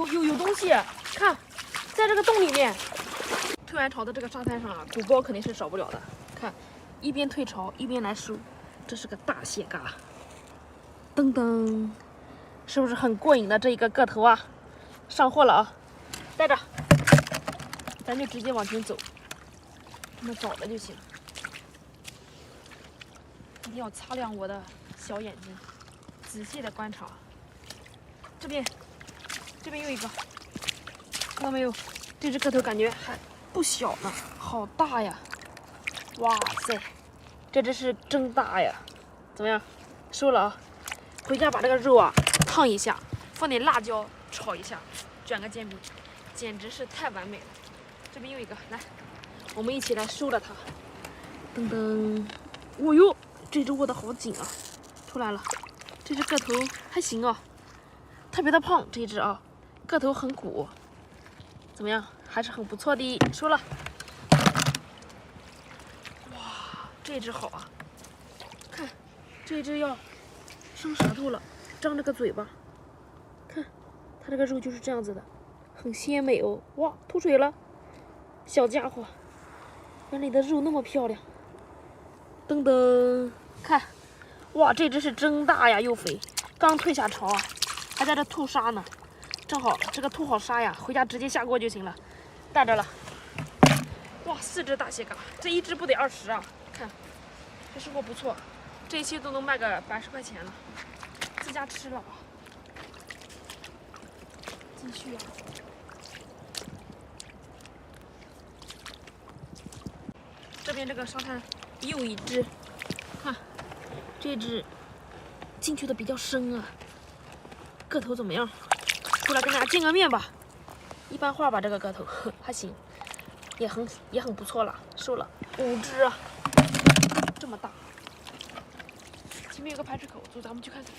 有东西，看，在这个洞里面。退完潮的这个沙滩上啊，鼓包肯定是少不了的。看，一边退潮一边来收，这是个大蟹嘎。噔噔，是不是很过瘾的这一个个头啊？上货了啊，带着，咱就直接往前走，这么找的就行。一定要擦亮我的小眼睛，仔细的观察。这边又一个，看到没有？这只个头感觉还不小呢，好大呀！哇塞，这只是真大呀！怎么样？收了啊！回家把这个肉啊烫一下，放点辣椒炒一下，卷个煎饼，简直是太完美了。这边又一个，来，我们一起来收了它。噔噔，哦呦，这只握得好紧啊！出来了，这只个头还行啊，特别的胖，这一只啊，个头很鼓。怎么样？还是很不错的，收了。哇，这只好啊！看，这只要生舌头了，张着个嘴巴，看它这个肉就是这样子的，很鲜美哦。哇，吐水了，小家伙，原来你的肉那么漂亮。噔噔，看，哇，这只是真大呀，又肥，刚退下潮啊，还在这吐沙呢。正好这个吐好沙呀，回家直接下锅就行了，带着了。哇，4只大蟹嘎，这一只不得20啊！看，这收获不错，这一期都能卖个80块钱了，自家吃了吧。继续啊！这边这个沙滩又一只，看，这只进去的比较深啊，个头怎么样？出来跟大家见个面吧，一般化吧，这个个头还行，也很不错了，收了5只啊，这么大。前面有个排水口，走，咱们去看看。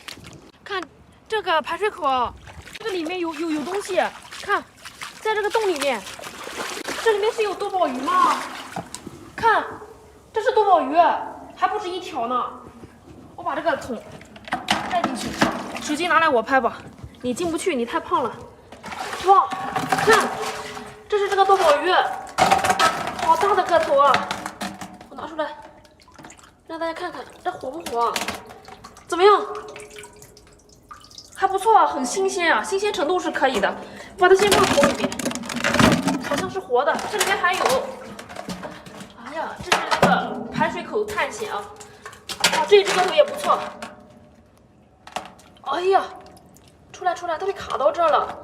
看这个排水口，这个里面有东西，看，在这个洞里面，这里面是有多宝鱼吗？看，这是多宝鱼，还不止一条呢。我把这个桶带进去，手机拿来我拍吧。你进不去，你太胖了。哇，看，这是这个多宝鱼，好大的个头啊！我拿出来，让大家看看这活不活？怎么样？还不错啊，很新鲜啊，新鲜程度是可以的。把它先放桶里面，好像是活的，这里面还有。哎呀，这是这个排水口探险啊！哇，这只个头也不错。哎呀！出来，它被卡到这儿了。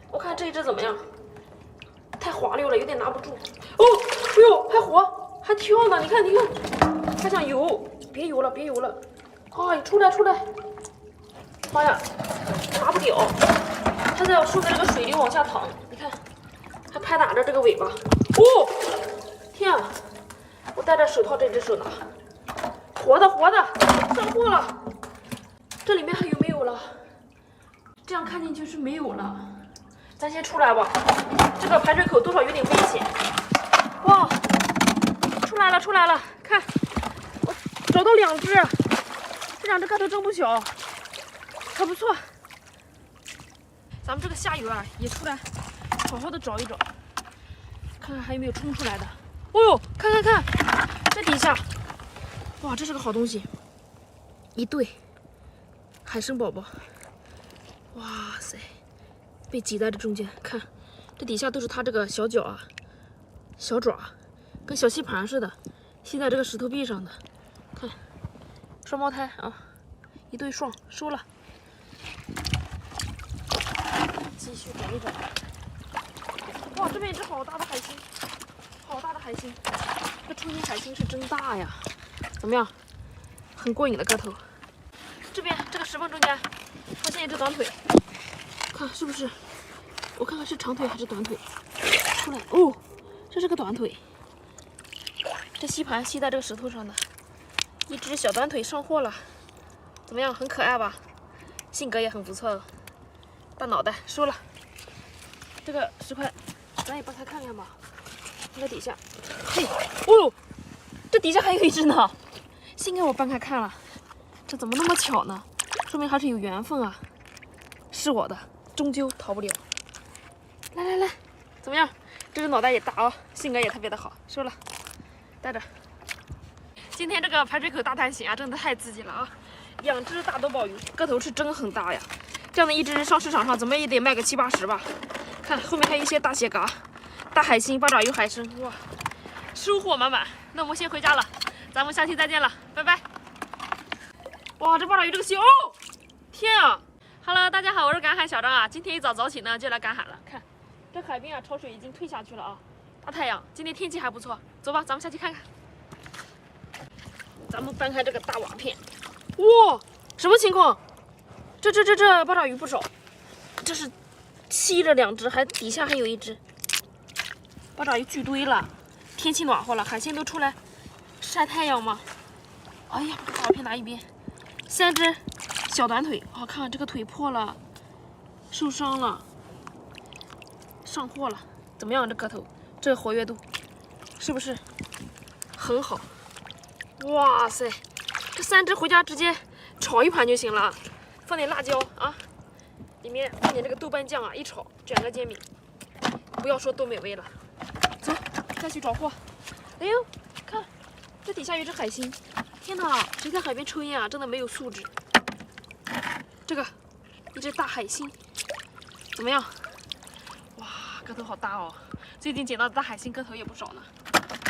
我看这一只怎么样？太滑溜了，有点拿不住。哦，哎呦，还活，还跳呢！你看，还想游，别游了。哎，出来！妈呀，拿不了，它在顺着这个水流往下淌。你看，还拍打着这个尾巴。哦，天啊！我戴着手套，这只手拿，活的，上货了。这里面还有没有了？这样看进去是没有了，咱先出来吧。这个排水口多少有点危险。哇，出来了！看，我找到2只，这2只个头真不小，还不错。咱们这个下游啊也出来，好好的找一找，看看还有没有冲出来的。哦呦，看，这底下，哇，这是个好东西，一对海参宝宝。哇塞，被挤在这中间，看，这底下都是它这个小脚啊、小爪，跟小吸盘似的，吸在这个石头壁上的。看，双胞胎啊，一对双，收了。继续找一找。哇，这边一只好大的海星，这春天海星是真大呀！怎么样？很过瘾的个头。这边这个石缝中间发现一只短腿，看是不是？我看看是长腿还是短腿。出来哦，这是个短腿。这吸盘吸在这个石头上的，一只小短腿上货了。怎么样？很可爱吧？性格也很不错哦。大脑袋收了。这个10块，咱也帮他看看吧。这个底下，嘿，哦呦，这底下还有一只呢。幸亏我帮他看了，这怎么那么巧呢？说明还是有缘分啊。是我的，终究逃不了。来来来，怎么样？这只脑袋也大啊，性格也特别的好。收了，带着。今天这个排水口大探险啊，真的太刺激了啊！2只大多宝鱼，个头是真很大呀。这样的一只上市场上怎么也得卖个70、80吧。看后面还有一些大蟹蛤、大海星、八爪鱼、海参，哇，收获满满。那我们先回家了，咱们下期再见了，拜拜。哇，这八爪鱼这个蟹哦，天啊 ！Hello， 大家好，我是赶海小张啊。今天一早起呢就来赶海了。看，这海边啊，潮水已经退下去了啊，大太阳，今天天气还不错。走吧，咱们下去看看。咱们翻开这个大瓦片，哇，什么情况？这八爪鱼不少，这是吸着2只，还底下还有1只。八爪鱼聚堆了，天气暖和了，海鲜都出来晒太阳嘛。哎呀，把大瓦片拿一边。3只小短腿，好看这个腿破了，受伤了，上货了。怎么样？这个头，这个活跃度是不是很好？哇塞，这3只回家直接炒一盘就行了，放点辣椒啊，里面放点这个豆瓣酱啊，一炒卷个煎饼，不要说多美味了。走，再去找货。哎呦，看这底下有只海星，天哪，谁在海边抽烟啊？真的没有素质。这个一只大海星，怎么样？哇，个头好大哦！最近捡到的大海星个头也不少呢。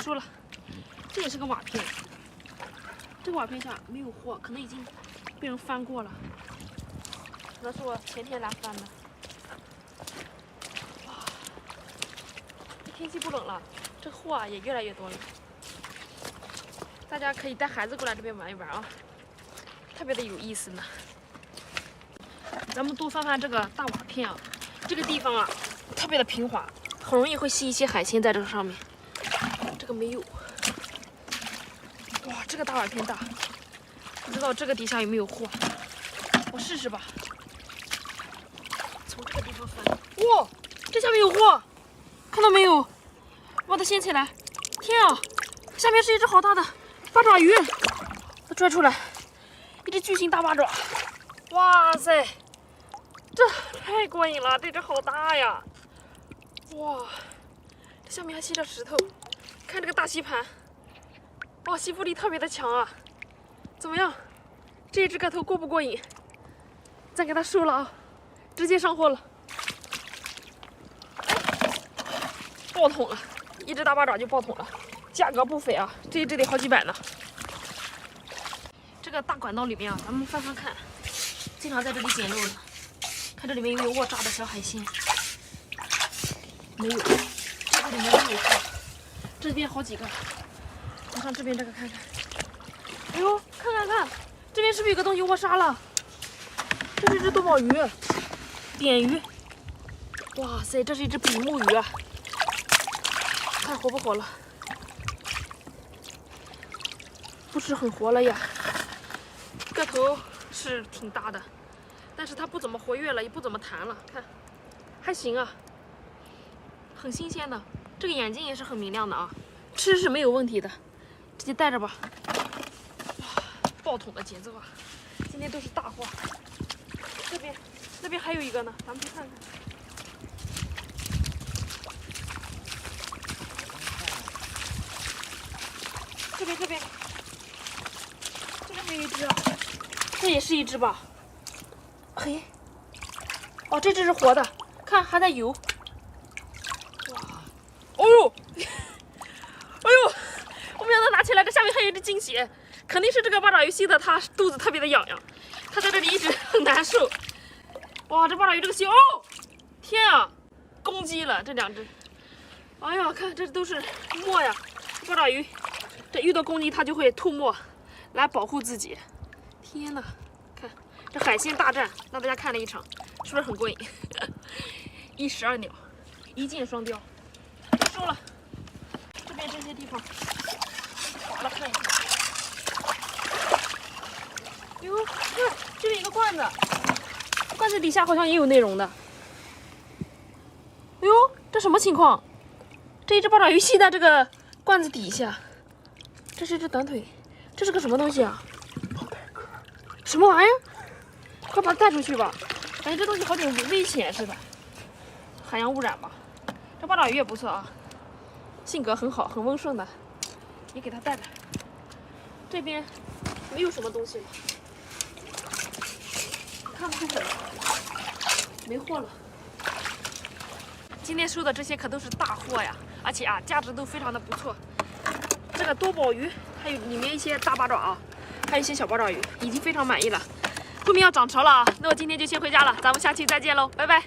说了，这也是个瓦片。这个瓦片下没有货，可能已经被人翻过了，可能是我前天来翻的。哇，天气不冷了，这货啊也越来越多了。大家可以带孩子过来这边玩一玩啊，特别的有意思呢。咱们多翻翻这个大瓦片啊，这个地方啊特别的平滑，很容易会吸一些海鲜在这个上面。这个没有。哇，这个大瓦片大，不知道这个底下有没有货，我试试吧。从这个地方翻，哇，这下面有货，看到没有？把它掀起来，天啊，下面是一只好大的八爪鱼，它拽出来，一只巨型大八爪，哇塞，这太过瘾了，这只好大呀！哇，这下面还吸着石头，看这个大吸盘。哇，吸附力特别的强啊！怎么样？这一只个头过不过瘾？再给它收了啊，直接上货了。爆桶了，一只大八爪就爆桶了，价格不菲啊，这一只得好几百呢。这个大管道里面啊，咱们翻翻看，经常在这里捡漏的，看这里面有没有卧扎的小海鲜。没有，这个里面没有货，这边好几个。我上这边这个看看，哎呦，看，这边是不是有个东西卧沙了？这是一只多宝鱼，扁鱼。哇塞，这是一只比目鱼啊！看活不活了？不是很活了呀，个头是挺大的，但是它不怎么活跃了，也不怎么弹了。看，还行啊，很新鲜的。这个眼睛也是很明亮的啊，吃是没有问题的。直接带着吧。哇，爆桶的节奏啊！今天都是大货。那边还有一个呢，咱们去看看。这边还有一只啊，这也是一只吧？嘿，哦，这只是活的，看还在游。哇，哦呦，哎呦！我没想到拿起来，这下面还有一只惊喜，肯定是这个八爪鱼吸的，它肚子特别的痒痒，它在这里一直很难受。哇，这八爪鱼这个吸，哦，天啊，攻击了这2只。哎呀，看这都是沫呀，八爪鱼这遇到攻击它就会吐沫来保护自己。天哪，看这海鲜大战，让大家看了一场，是不是很过瘾？1石2鸟，一箭双雕。收了，这边这些地方。划了看一看，哟，看这边有个罐子，罐子底下好像也有内容的。哎呦，这什么情况？这一只八爪鱼吸在这个罐子底下，这是一只短腿，这是个什么东西啊？什么玩意儿？快把它带出去吧！感觉这东西好点危险似的，海洋污染吧。这八爪鱼也不错啊，性格很好，很温顺的，也给它带来。这边没有什么东西了，看看这，没货了。今天收的这些可都是大货呀，而且啊，价值都非常的不错。这个多宝鱼，还有里面一些大八爪啊，还有一些小八爪鱼，已经非常满意了。后面要涨潮了啊，那我今天就先回家了，咱们下期再见喽，拜拜。